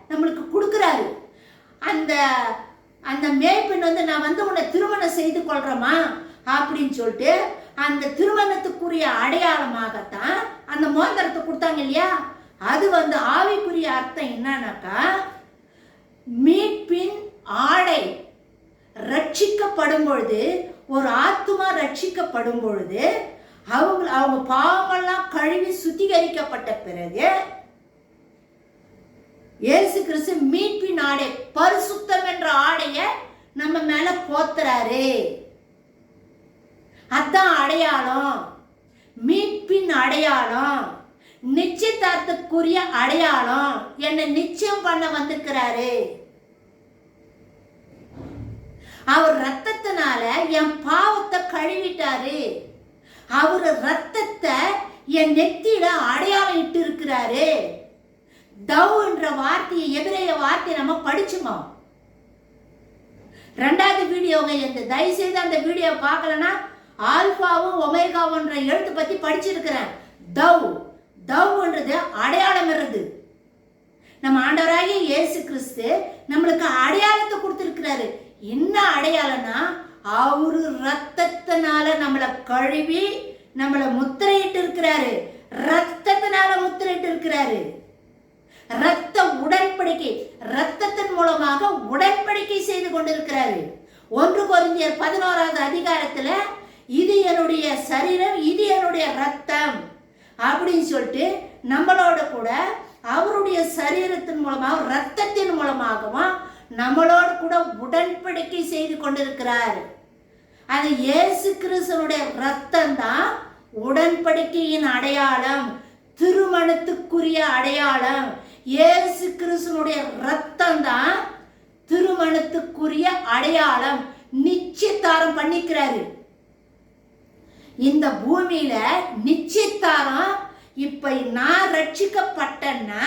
நம்மளுக்கு கொடுக்குறாரு. அந்த அந்த மேய்ப்பெண் வந்து, நான் வந்து உன்னை திருமணம் செய்து கொள்றேமா அப்படின்னு சொல்லிட்டு அந்த திருமணத்துக்குரிய அடையாளமாகத்தான் அந்த மோதிரத்தை கொடுத்தாங்க இல்லையா. அது வந்து ஆவிக்குரிய அர்த்தம் என்னன்னாக்கா, மீட்பின் ஆடை. ரட்சிக்கப்படும் பொழுது, ஒரு ஆத்துமா ரட்சிக்கப்படும் பொழுது, அவங்க பாவமெல்லாம் கழுவி சுத்திகரிக்கப்பட்ட பிறகு இயேசு கிறிஸ்து மீட்பின் ஆடை, பரிசுத்தம் என்ற ஆடைய நம்ம மேல போத்துறாரு. அதான் அடையாளம், மீட்பின் அடையாளம், நிச்சயதார்த்தத்துக்குரிய அடையாளம். என்னை நிச்சயம் பண்ண வந்திருக்கிறாரு. அவர் ரத்தத்தினால என் பாவத்தை கழுவிட்டாரு. அவர் ரத்தத்தை என் நெத்தியில அடையாளம் இட்டு இருக்கிறாரு. தவ் என்ற வார்த்தையை, எபிரேய வார்த்தையை நம்ம படிச்சுமா. 2வது வீடியோங்க, தயவு செய்து அந்த வீடியோ பார்க்கலன்னா ஆல்பாவும் ஒமேகாவுன்ற எழுத்து பத்தி படிச்சிருக்கிறேன். தவ், தவ்ன்றது அடையாளம் இருது. நம்ம ஆண்டவராகிய இயேசு கிறிஸ்து நம்மளுக்கு அடையாளத்தை கொடுத்திருக்கிறாரு. என்ன அடையாளம்னா, அவரு ரத்தத்தினால நம்மளை கழுவி நம்மளை முத்திரையிட்டு இருக்கிறாரு. ரத்தத்தினால முத்திரையிட்டு இருக்கிறாரு. ரத்த உடன்படிக்கை, ரத்தத்தின் மூலமாக உடன்படிக்கை செய்து கொண்டிருக்கிறாரு. 1 கொரிந்தியர் 11வது அதிகாரத்துல இது என்னுடைய சரீரம், இது என்னுடைய ரத்தம் அப்படின்னு சொல்லிட்டு நம்மளோட கூட அவருடைய சரீரத்தின் மூலமாக, ரத்தத்தின் மூலமாகவும் நம்மளோடு கூட உடன்படிக்கை செய்து கொண்டிருக்கிறார். அது இயேசு கிறிஸ்துனுடைய ரத்தம் தான் உடன்படிக்கையின் அடையாளம், திருமணத்துக்குரிய அடையாளம். இயேசு கிறிஸ்துனுடைய ரத்தம் தான் திருமணத்துக்குரிய அடையாளம். நிச்சயதாரம் பண்ணிக்கிறாரு. இந்த பூமியில நிச்சயதாரம். இப்ப நான் ரட்சிக்கப்பட்டேன்னா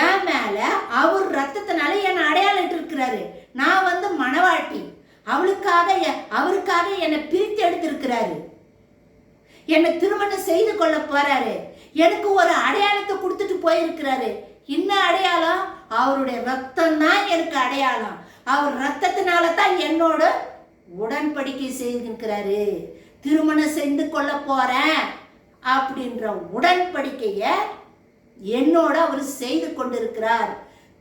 என் மேல அவர் ரத்தத்தினால என்ன அடையாளம் இருக்கிறாரு. நான் மணவாட்டி, அவருக்காக என்னை பிரித்து எடுத்திருக்கிறாரு. என்னை திருமணம் செய்து கொள்ள போறாரு. எனக்கு ஒரு அடையாளத்தை கொடுத்துட்டு போயிருக்கிறாரு. என்ன அடையாளம்? அவருடைய ரத்தம் தான் எனக்கு அடையாளம். அவர் ரத்தத்தினால தான் என்னோட உடன்படிக்கை செய்திருக்கிறாரு. திருமணம் செய்து கொள்ள போறேன் அப்படின்ற உடன்படிக்கைய என்னோட அவர் செய்து கொண்டிருக்கிறார்.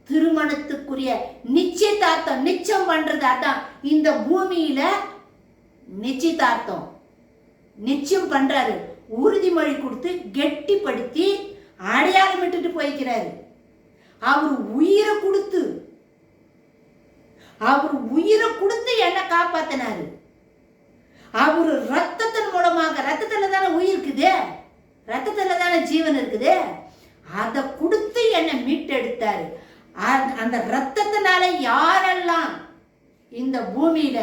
திருமணத்துக்குரிய நிச்சயதார்த்தம், நிச்சயம் பண்றது அதான். இந்த பூமியில நிச்சயதார்த்தம் நிச்சயம் பண்றாரு. உறுதிமொழி கொடுத்து கெட்டிப்படுத்தி அடையாளம் விட்டுட்டு போய்க்கிறாரு. அவர் உயிரை கொடுத்து என்ன காப்பாத்தினாரு. அவரு ரத்தத்தின் மூலமாக, ரத்தத்துல தானே உயிர் இருக்குது, ரத்தத்துல தானே ஜீவன் இருக்குது, அதை கொடுத்து என்னை மீட்டெடுத்தாரு. அந்த ரத்தத்தினால யாரெல்லாம் இந்த பூமியில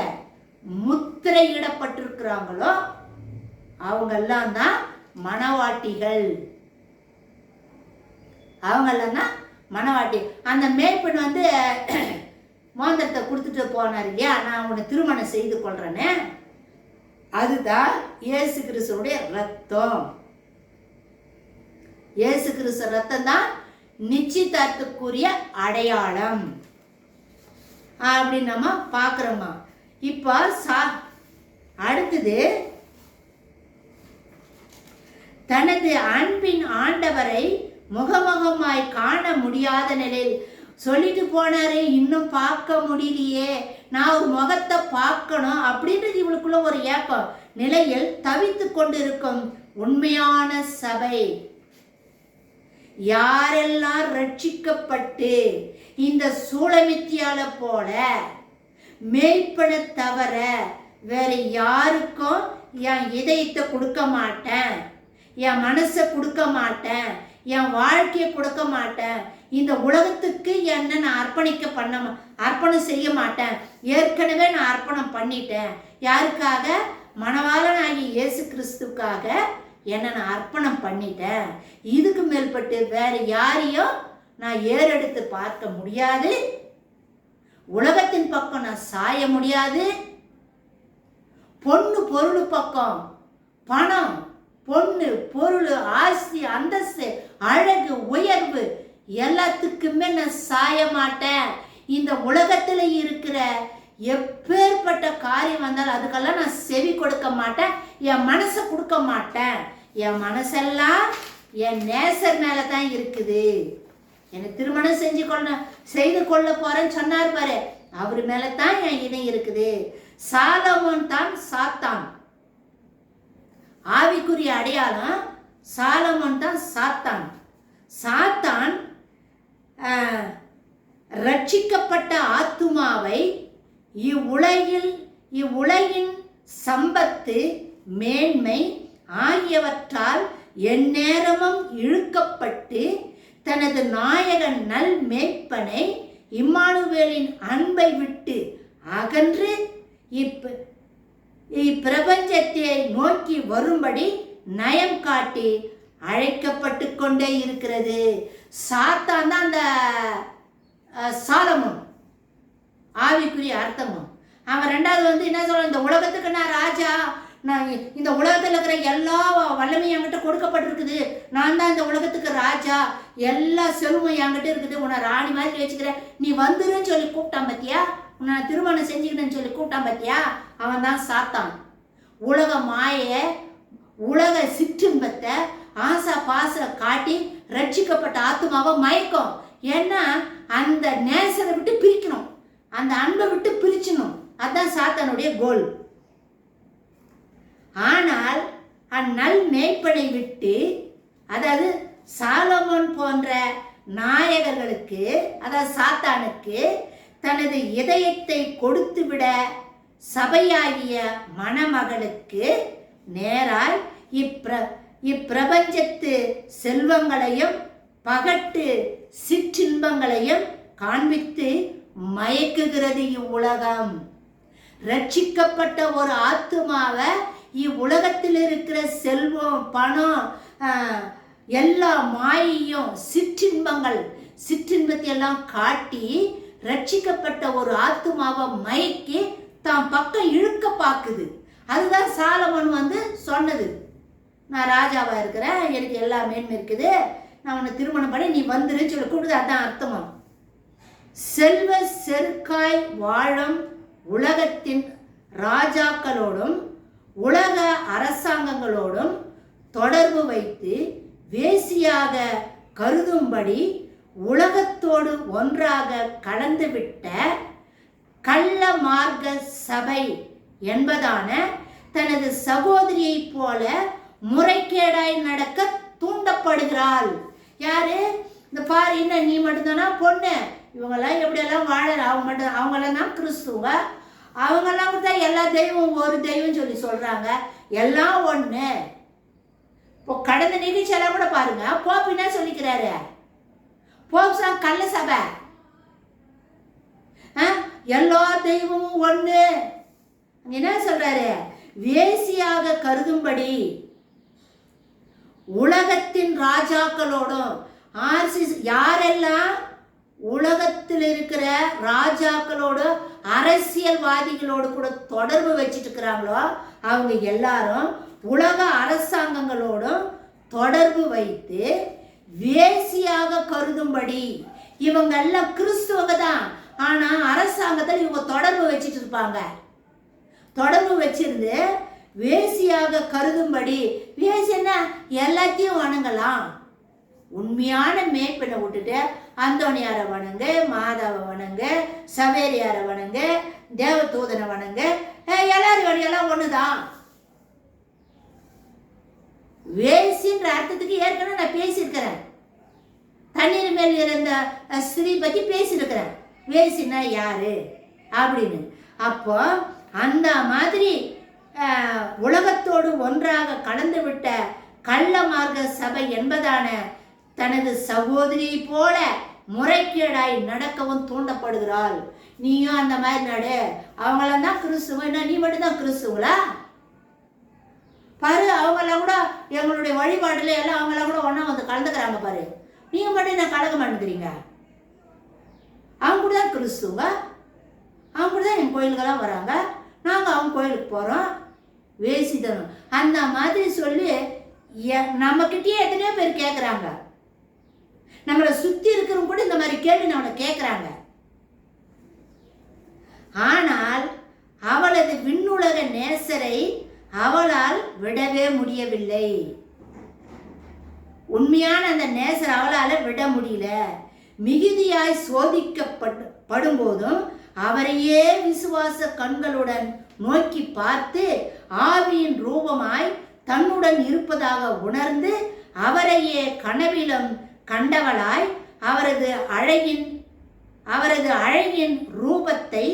முத்திரையிடப்பட்டிருக்கிறாங்களோ அவங்கெல்லாம் தான் மணவாட்டிகள். அவங்கெல்லாம் தான் மணவாட்டி. அந்த மேய்ப்பெண் மோந்திரத்தை கொடுத்துட்டு போனார் இல்லையா, நான் உன்னை திருமணம் செய்து கொள்றேன்னு, அதுதான் இயேசு கிறிஸ்துடைய ரத்தம். இயேசு கிறிஸ்து ரத்தம் தான் நிச்சயதார்த்தத்துக்குரிய அடையாளம் அப்படின்னு நம்ம பார்க்குறோமா. இப்போ அடுத்தது, தனது அன்பின் ஆண்டவரை முகமுகமாய் காண முடியாத நிலையில் சொல்லிட்டு போனாரு. இன்னும் பார்க்க முடியலையே, நான் ஒரு முகத்தை பார்க்கணும் அப்படின்றது இவளுக்குள்ள ஒரு ஏக்கம் நிலையில் தவித்து கொண்டிருக்கும் உண்மையான சபை. யாரெல்லாம் ரட்சிக்கப்பட்டு இந்த சூளமித்தியால போல மேய்ப்பனை தவிர வேற யாருக்கும் என் இதயத்தை கொடுக்க மாட்டேன், என் மனசை கொடுக்க மாட்டேன், என் வாழ்க்கையை கொடுக்க மாட்டேன், இந்த உலகத்துக்கு என்ன நான் அர்ப்பணம் செய்ய மாட்டேன். ஏற்கனவே நான் அர்ப்பணம் பண்ணிட்டேன். யாருக்காக? மணவாளனாகிய இயேசு கிறிஸ்துக்காக என்னை நான் அர்ப்பணம் பண்ணிட்டேன். இதுக்கு மேல்பட்டு வேற யாரையும் நான் ஏறெடுத்து பார்க்க முடியாது. உலகத்தின் பக்கம் நான் சாய முடியாது. பொண்ணு பொருள் பக்கம், பணம், பொண்ணு பொருள், ஆஸ்தி, அந்தஸ்து, அழகு, உயர்வு எல்லாத்துக்குமே நான் சாய மாட்டேன். இந்த உலகத்துல இருக்கிற எப்பேற்பட்ட காரியம் வந்தாலும் அதுக்கெல்லாம் நான் செவி கொடுக்க மாட்டேன். என் மனசை கொடுக்க மாட்டேன். என் மனசெல்லாம் என் நேசர் மேல தான் இருக்குது. என்னை திருமணம் செய்து கொள்ள போறேன்னு சொன்னார் பாரு, அவர் மேல தான் என் இதயம் இருக்குது. சாலமோன் தான் சாத்தான். ஆவிக்குரிய அடையாளம் சாலமோன் தான் சாத்தான். சாத்தான் ரட்சிக்கப்பட்ட ஆத்துமாவை இவ்வுலகின் சம்பத்து மேன்மை ஆகியவற்றால் எந்நேரமும் இழுக்கப்பட்டு தனது நாயகன் நல் மேய்ப்பனை இம்மானுவேலின் அன்பை விட்டு அகன்று இப்பிரபஞ்சத்தை நோக்கி வரும்படி நயம் காட்டி அழைக்கப்பட்டு கொண்டே இருக்கிறது. சாத்தான் தான் அந்த சாலமோன் ஆவிக்குரிய அர்த்தமும். அவன் ரெண்டாவது என்ன சொல்ற, இந்த உலகத்துக்கு நான் ராஜா, நான் இந்த உலகத்தில் இருக்கிற எல்லா வல்லமையும் என்கிட்ட கொடுக்கப்பட்டிருக்குது, நான் தான் இந்த உலகத்துக்கு ராஜா, எல்லா செல்வம் என்கிட்ட இருக்குது, உன்னை ராணி மாதிரி வச்சுக்கிறேன், நீ வந்துருன்னு சொல்லி கூப்பிட்டான் பத்தியா, உன்னை திருமணம் செஞ்சுக்கிட்டேன்னு சொல்லி கூப்பிட்டான் பத்தியா, அவன் தான் சாத்தான். உலக மாய உலக சிற்றின்பத்தை ஆசா பாச காட்டி ரட்சிக்கப்பட்ட ஆத்மாவை மயக்கும். ஏன்னா அந்த நேசரை விட்டு பிரிக்கணும், அந்த அன்பை விட்டு பிரிச்சணும், அதுதான் சாத்தானுடைய கோல். ஆனால் அந்நல் மேய்ப்பனை விட்டு, அதாவது சாலமோன் போன்ற நாயகர்களுக்கு, அதாவது சாத்தானுக்கு தனது இதயத்தை கொடுத்துவிட சபையாகிய மணமகளுக்கு நேராய் இப்பிரபஞ்சத்து செல்வங்களையும் பகட்டு சிற்றின்பங்களையும் காண்பித்து மயக்குகிறது இவ்வுலகம். ரட்சிக்கப்பட்ட ஒரு ஆத்துமாவை இவ்வுலகத்தில் இருக்கிற செல்வம், பணம், எல்லா மாயையும் சிற்றின்பத்தை எல்லாம் காட்டி ரட்சிக்கப்பட்ட ஒரு ஆத்துமாவை மயக்கி தான் பக்கம் இழுக்க பார்க்குது. அதுதான் சாலமோன் சொன்னது, நான் ராஜாவா இருக்கிறேன், எனக்கு எல்லா மேன்மை இருக்குது, நான் உன்னை திருமணம் பண்ணி நீ வந்துருன்னு சொல்லி கூடுது. அதான் அர்த்தமா. செல்வ செருக்காய் வாழும் உலகத்தின் ராஜாக்களோடும் உலக அரசாங்கங்களோடும் தொடர்பு வைத்து வேசியாக கருதும்படி உலகத்தோடு ஒன்றாக கலந்துவிட்ட கள்ள மார்க்க சபை என்பதான தனது சகோதரியை போல முறைகேடாய் நடக்க தூண்டப்படுகிறாள். யாரு? இந்த பாரு, என்ன நீ மட்டும்தானா பொண்ணு, இவங்கெல்லாம் எப்படியெல்லாம் வாழற, அவங்கெல்லாம் தான் கிறிஸ்துவ, அவங்கெல்லாம் கூட எல்லா தெய்வம் ஒரு தெய்வம் சொல்லி சொல்றாங்க, எல்லாம் ஒண்ணு. இப்போ கடந்த நிகழ்ச்சியெல்லாம் கூட பாருங்க, போப் என்ன சொல்லிக்கிறாரு, போப் தான் கள்ள சபை, எல்லா தெய்வமும் ஒண்ணு. என்ன சொல்றாரு, வேசியாக கருதும்படி உலகத்தின் ராஜாக்களோடும், யாரெல்லாம் உலகத்தில் இருக்கிற ராஜாக்களோடு அரசியல்வாதிகளோடு கூட தொடர்பு வச்சுட்டு இருக்கிறாங்களோ அவங்க எல்லாரும் உலக அரசாங்கங்களோடும் தொடர்பு வைத்து வேசியாக கருதும்படி. இவங்க எல்லாம் கிறிஸ்துவங்க தான், ஆனா அரசாங்கத்தில் இவங்க தொடர்பு வச்சுட்டு இருப்பாங்க. தொடர்பு வச்சிருந்து வேசியாக கருதும்படி. வேசின்னா எல்லாத்தையும் வணங்கலாம், உண்மையான மேய்ப்பனை விட்டுட்டு அந்தோனியாரை வணங்க, மாதாவை வணங்க, சவேரியாரை வணங்க, தேவதூதனை வணங்க, எல்லாரும் எல்லாம் ஒண்ணுதான். வேசின்ற அர்த்தத்துக்கு ஏற்கனவே நான் பேசியிருக்கிறேன், தண்ணீர் மேல் இருந்த ஸ்திரீ பத்தி பேசியிருக்கிறேன், வேசின்னா யாரு அப்படின்னு. அப்போ அந்த மாதிரி உலகத்தோடு ஒன்றாக கலந்து விட்ட கள்ள மார்க்க சபை என்பதான தனது சகோதரி போல முறைகேடாய் நடக்கவும் தூண்டப்படுகிறாள். நீயும் அந்த மாதிரி நடு, அவங்களாம் தான் கிறிஸ்துவ, நீ மட்டும் தான் கிறிஸ்துவங்களா பாரு, அவங்கெல்லாம் கூட எங்களுடைய வழிபாடுல எல்லாம் அவங்கெல்லாம் கூட ஒன்னா கலந்துக்கிறாங்க பாரு, நீங்க மட்டும் என்ன கலக்க மாட்டேங்கிறீங்க. அவங்க கூட தான் கிறிஸ்துவ, அவங்க கூட தான் என் கோயிலுக்கெல்லாம் வராங்க, நாங்கள் அவங்க கோயிலுக்கு போகிறோம், வேசித்தனம் அந்த மாதிரி சொல்லி நம்மக்கிட்டே எத்தனையோ பேர் கேட்குறாங்க. நம்மளை சுற்றி இருக்கிறவங்க கூட இந்த மாதிரி கேள்வி நம்மளை கேட்குறாங்க. ஆனால் அவளது விண்ணுலக நேசரை அவளால் விடவே முடியவில்லை. உண்மையான அந்த நேசர் அவளால் விட முடியல. மிகுதியாய் சோதிக்கப்படும் போதும் அவரையே விசுவாச கண்களுடன் நோக்கி பார்த்து ஆவியின் ரூபமாய் தன்னுடன் இருப்பதாக உணர்ந்து அவரையே கனவிலும் கண்டவளாய் அவரது அவரது அழகின் ரூபத்தை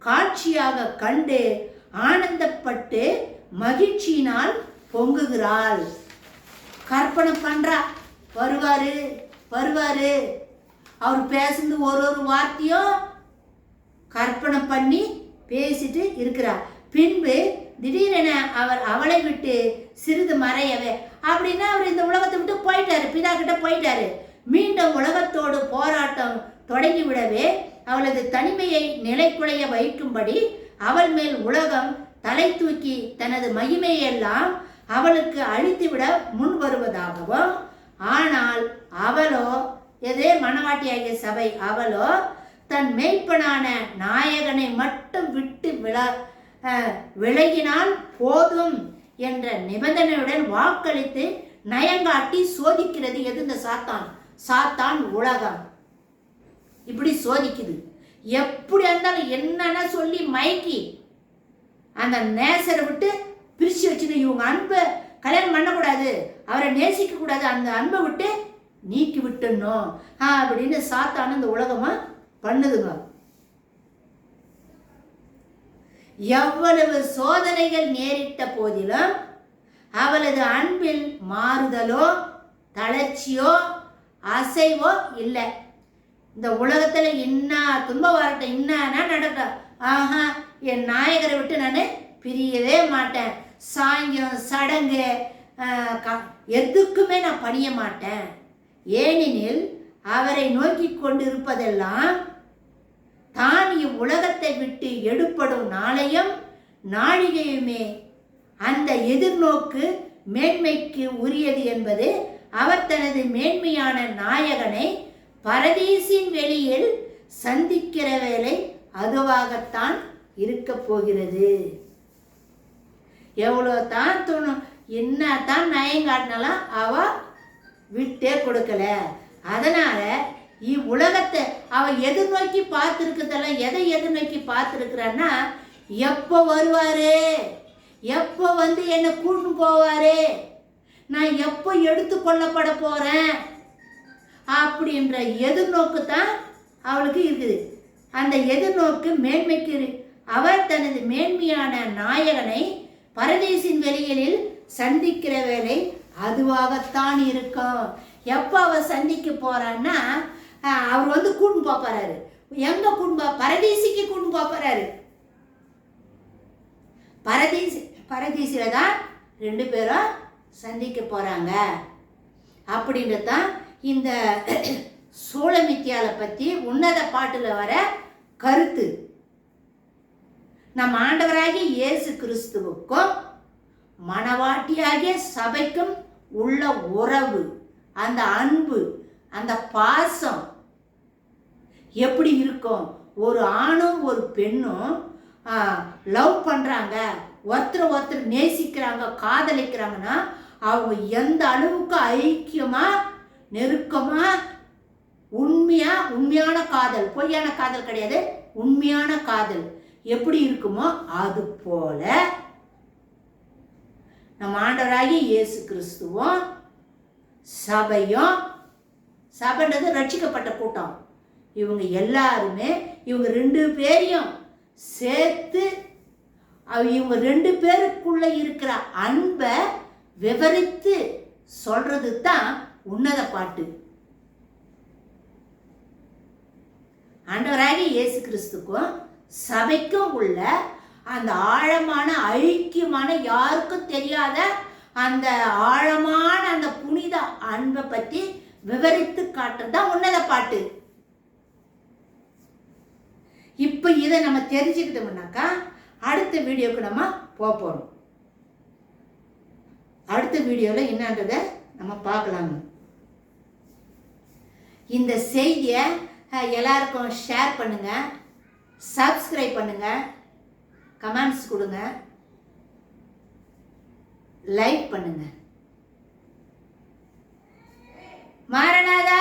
காட்சியாக கண்டு ஆனந்தப்பட்டு மகிழ்ச்சியினால் பொங்குகிறாள். கற்பனை பண்றா, வருவாரு வருவாரு. அவர் பேசுறது ஒரு வார்த்தையும் கற்பனை பண்ணி பேசிட்டு இருக்கிறார். பின்பு திடீரென அவர் அவளை விட்டு சிறிது மறையவே, அப்படின்னா அவர் இந்த உலகத்தை விட்டு போயிட்டாரு, பிதா கிட்ட போயிட்டாரு. மீண்டும் உலகத்தோடு போராட்டம் தொடங்கிவிடவே அவளது தனிமையை நிலைக்குலைய வைக்கும்படி அவள் மேல் உலகம் தலை தூக்கி தனது மகிமையெல்லாம் அவளுக்கு அழித்துவிட முன் வருவதாகவும், ஆனால் அவளோ, எதே மணவாட்டியாகிய சபை, அவளோ தன் மேய்ப்பனான நாயகனை மட்டும் விட்டு விலகினால் போதும் என்ற நிபந்தனையுடன் வாக்களித்து நயங்காட்டி சோதிக்கிறது. எது? இந்த சாத்தான் உலகம் இப்படி சோதிக்குது. எப்படி இருந்தாலும் என்னன்னா சொல்லி மயக்கி அந்த நேசரை விட்டு பிரிச்சு வச்சுது. இவங்க அன்பை கல்யாணம் பண்ணக்கூடாது, அவரை நேசிக்க கூடாது, அந்த அன்பை விட்டு நீக்கி விட்டுணும் அப்படின்னு சாத்தான் இந்த உலகமா பண்ணுதுங்க. எவ்வளவு சோதனைகள் நேரிட்ட போதிலும் அவளது அன்பில் மாறுதலோ தளர்ச்சியோ அசைவோ இல்லை. இந்த உலகத்துல இன்னா துன்பம் வரட்டும், இன்னா நடக்கும், ஆஹா என் நாயகரை விட்டு நான் பிரியவே மாட்டேன், சாங்கியம் சடங்கு எதுக்குமே நான் பணிய மாட்டேன். ஏனெனில் அவரை நோக்கி கொண்டிருப்பதெல்லாம் தான் இவ்வுலகத்தை விட்டு எடுப்படும் நாளையும் நாழிகையுமே. அந்த எதிர்நோக்கு மேன்மைக்கு உரியது என்பது அவர் தனது மேன்மையான நாயகனை பரதீசின் வெளியில் சந்திக்கிற வேலை அதுவாகத்தான் இருக்க போகிறது. எவ்வளோ தான் தோணும், என்ன தான் நயங்காட்டினாலும் அவ விட்டே கொடுக்கல. அதனால இவ்வுலகத்தை அவ எதிர்நோக்கி பார்த்துருக்கிறதெல்லாம் எதை எதிர்நோக்கி பார்த்துருக்கிறான்னா, எப்போ வருவாரு, எப்போ வந்து என்னை கூட்டு போவாரு, நான் எப்போ எடுத்து கொள்ளப்பட போறேன் அப்படின்ற எதிர்நோக்கு தான் அவளுக்கு இருக்குது. அந்த எதிர்நோக்கு மேன்மைக்கு அவர் தனது மேன்மையான நாயகனை பரதேசின் வெளிகளில் சந்திக்கிற வேலை அதுவாகத்தான் இருக்கும். எப்போ அவர் சந்திக்க போறான்னா, அவர் வந்து கூட்டு போறாரு. எங்க கூட்டு பரதேசிக்கு கூட்டு போறாரு. பரதேசில தான் ரெண்டு பேரும் சந்திக்க போறாங்க அப்படின்றதான் இந்த சூலமித்தியால பத்தி உன்னத பாட்டுல வர கருத்து. நம் ஆண்டவராகிய இயேசு கிறிஸ்துவுக்கும் மணவாட்டியாகிய சபைக்கும் உள்ள உறவு, அந்த அன்பு, அந்த பாசம் எப்படி இருக்கும்? ஒரு ஆணும் ஒரு பெண்ணும் லவ் பண்றாங்க, ஒருத்தர் நேசிக்கிறாங்க, காதலிக்கிறாங்கன்னா அவங்க எந்த அளவுக்கு ஐக்கியமா நெருக்கமா உண்மையான காதல், பொய்யான காதல் கிடையாது, உண்மையான காதல் எப்படி இருக்குமோ அது போல நம் ஆண்டவராகிய இயேசு கிறிஸ்துவும் சபையும், சபைன்றது ரட்சிக்கப்பட்ட கூட்டம், இவங்க எல்லாருமே இவங்க ரெண்டு பேரையும் சேர்த்து இவங்க ரெண்டு பேருக்குள்ள இருக்கிற அன்பை விவரித்து சொல்றது தான் உன்னத பாட்டு. ஆண்டவராகிய இயேசு கிறிஸ்துக்கும் சபைக்கும் உள்ள அந்த ஆழமான ஐக்கியமான, யாருக்கும் தெரியாத அந்த ஆழமான அந்த புனித அன்பை பற்றி விவரித்து காட்டுறது தான் உன்னத பாட்டு. இப்போ இதை நம்ம தெரிஞ்சுக்கிட்டோம்னாக்கா அடுத்த வீடியோக்கு நம்ம போகிறோம். அடுத்த வீடியோவில் என்னன்றதை நம்ம பார்க்கலாங்க. இந்த செய்தியை எல்லாருக்கும் ஷேர் பண்ணுங்க, சப்ஸ்கிரைப் பண்ணுங்க, கமெண்ட்ஸ் கொடுங்க, லைக் பண்ணுங்க. மாரநாதா.